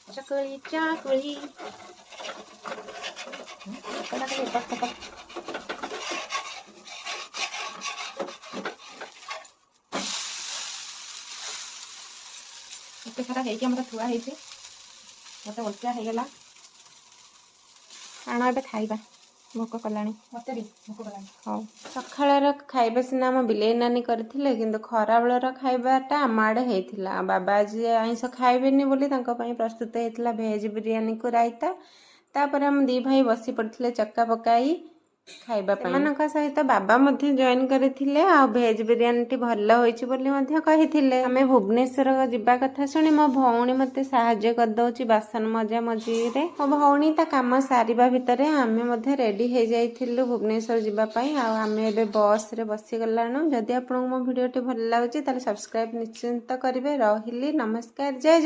चकली चकली एत सारा होमर थुआ मत उल्टा हो गला आण ए खाइबा भोक कला मत भी भोक कला हाँ सकाळ खाइबा सीना आम बिलेई नानी करथिले किंतु खरा बेलर खाइबाटा आम आड़े होइथिला बाबा आज आइंस खाइबेनी बोली तांको पई प्रस्तुत होइथिला भेज बिरियानी को रायता तापर हम दी भाई बसी पड़थिले चक्का पकाई खाइबा पई सहित बाबा मध्य जॉइन करथिले आ भेज बिरियानी टी भल होइछि बोली मध्य कहिथिले हमें भुवनेश्वर जिबा कथा सुनी मो भौणी मते सहाय्य कर दउछि बासन मजा मजी रे मो भौणी ता काम सारिबा भितरे आमे मध्य रेडी हे जाइथिलु भुवनेश्वर जिबा पई आ आमे एबे बस रे बसी गलानु जदि आपन मो वीडियो टी भल लागुछि ताले सब्सक्राइब निश्चिंत करिवे रहिली नमस्कार जय जय।